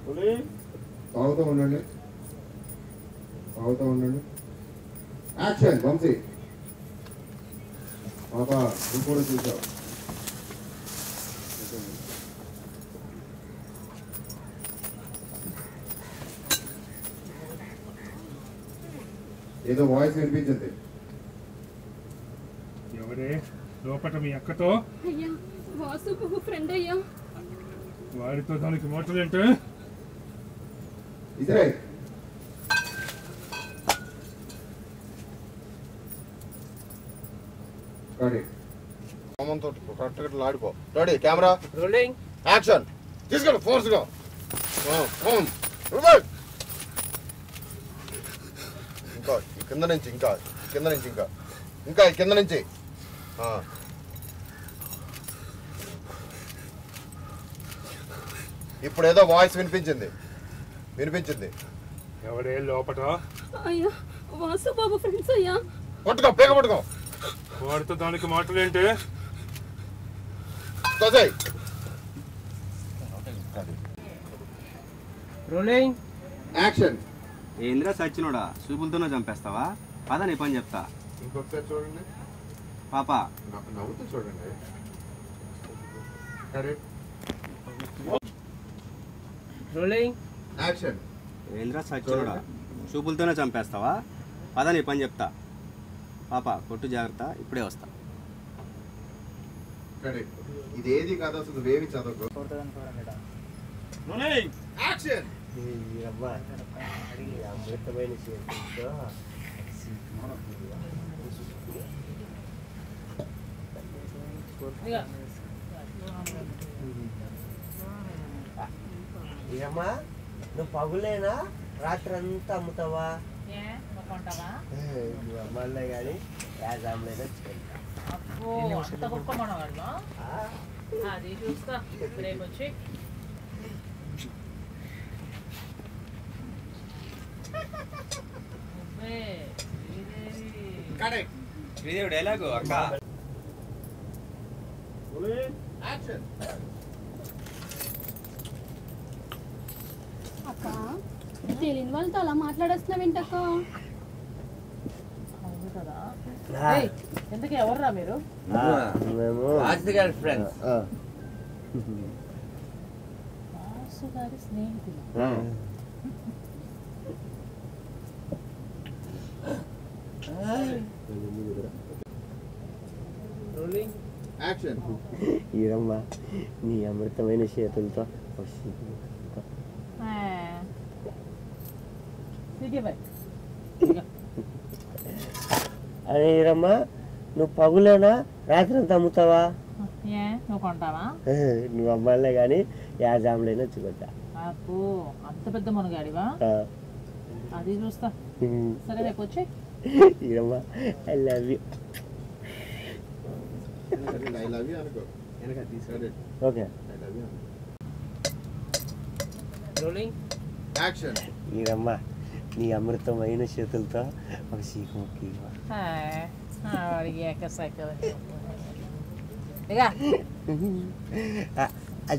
తాగుతూ ఉండండి. యాక్షన్ వంశీ. పాప నువ్వు కూడా చూసావు. ఏదో వాయిస్ వినిపించింది. ఎవరే లోపట మీ అక్కతో? అయ్యా వాసు బాబు ఫ్రెండ్ అయ్యా. వాడితో దానికి మాటలేంటే? ఇదే కరెక్ట్ ఆడిపో. Ready camera rolling action. తీసుకెళ్ళు ఫోర్స్ గా. ఇంకా కింద నుంచి ఇంకా కింద నుంచి ఇప్పుడు ఏదో వాయిస్ వినిపించింది. ఎవరే లోపట? అయ్యా వాసు బాబు ఫ్రెండ్స్ అయ్యా. పట్టుకో పేగ పట్టుకో. వాడితో దానికి మాటలేంటే? Rolling action. ఏంద్రా సచ్చినోడా చూపులతోనే చంపేస్తావా? పద నీ పని చెప్తా. ఇంకొకసారి చూడండి పాప. నవ్వుతూ చూడండి. Rolling action. ఏంద్రా సచ్చినోడా చూపులతోనే చంపేస్తావా? పద నీ పని చెప్తా. పాప కొట్టు జాగ్రత్త, ఇప్పుడే వస్తా. ఇదేది కాదు అసలు వేవి చదవకు. యాక్షన్. ఏమ్మా నువ్వు పగులేనా రాత్రి అంతా అమ్ముతావా? మళ్ళీ కానీ యాజామ్లైనా అది చూస్తా రేపు వచ్చి. శ్రీదేవి డైలాగు అక్క. అక్క తెలియని వాళ్ళతో అలా మాట్లాడేస్తున్నావు ఏంటక్క? కదా ఎందుకు ఎవర్రా మీరు? ఫ్రెండ్స్. వాసు గారి స్నేహితులు. ఈరమ్మా నీ అమృతమైన చేతులతో అరే ఈరమ్మా నువ్వు పగులేనా రాత్రి అంతా అమ్ముతావా? నువ్వు కొంటావా? నువ్వు అమ్మాయిలే కానీ యాజామ్లైనా వచ్చుకుంటా. అప్పు అంత పెద్ద మునగాడివా? అది చూస్తా. సరే రేపు వచ్చి. ఈరమ్మా ఐ లవ్ యూ. ఓకే ఈరమ్మా నీ అమృతమైన చేతులతో ఒక చీకు ముక్కి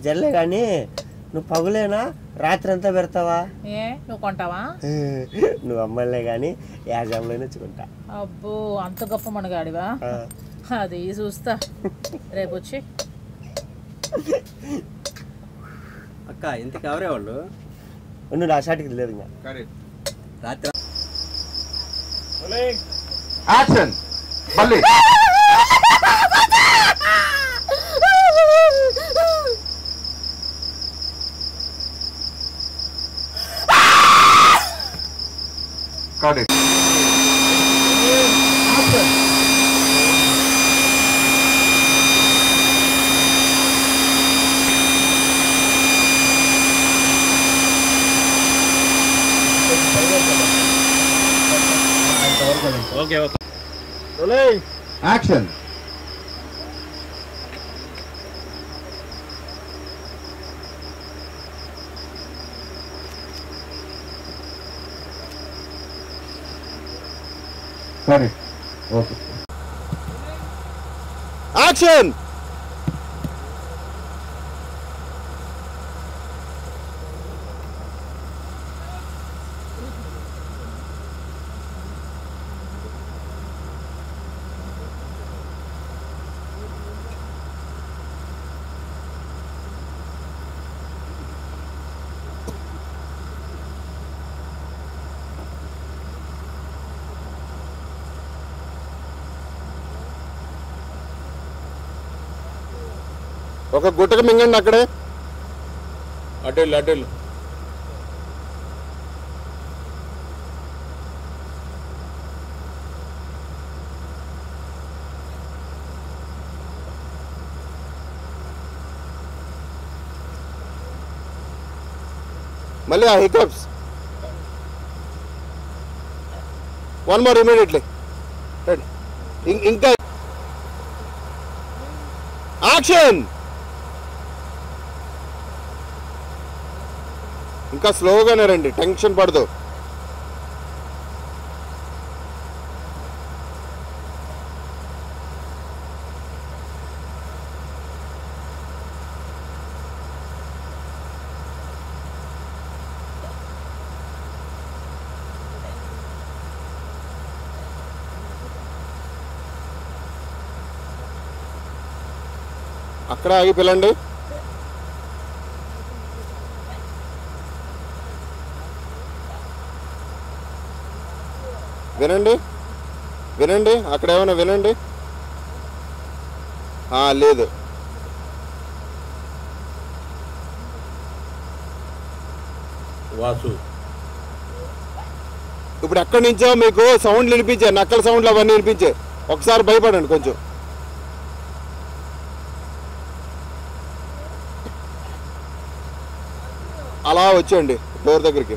జల్లే కానీ నువ్వు పగులేనా రాత్రి అంతా పెడతావా? నువ్వు కొంటావా? నువ్వు అమ్మాయిలే కానీ యాజాంలో నచ్చుకుంటా. అబ్బో అంత గొప్ప మనగాడివా? అది చూస్తా రేపు వచ్చి. అక్క ఇంతకు ఎవరే వాళ్ళు? నువ్వు నా షాట్కి లేదు ఇంకా రాత్రి. యాక్షన్ మళ్ళీ. Correct. Okay okay. యాక్షన్. సరే ఓకే. యాక్షన్. ఒక గుట్టకు మింగండి అక్కడే. అడ్డెళ్ళు. మళ్ళీ ఆ హికప్స్. One more immediately. ఇంకా యాక్షన్. ఇంకా స్లోగానే రండి, టెన్షన్ పడదు. అక్కడ ఆగి పిల్లండి. వినండి అక్కడ ఏమైనా వినండి. లేదు. వాసు ఇప్పుడు ఎక్కడి నుంచో మీకు సౌండ్లు వినిపించే, నక్కల సౌండ్లు అవన్నీ వినిపించే. ఒకసారి భయపడండి కొంచెం. అలా వచ్చేయండి డోర్ దగ్గరికి.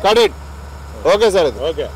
Cut it. Okay sir. Okay.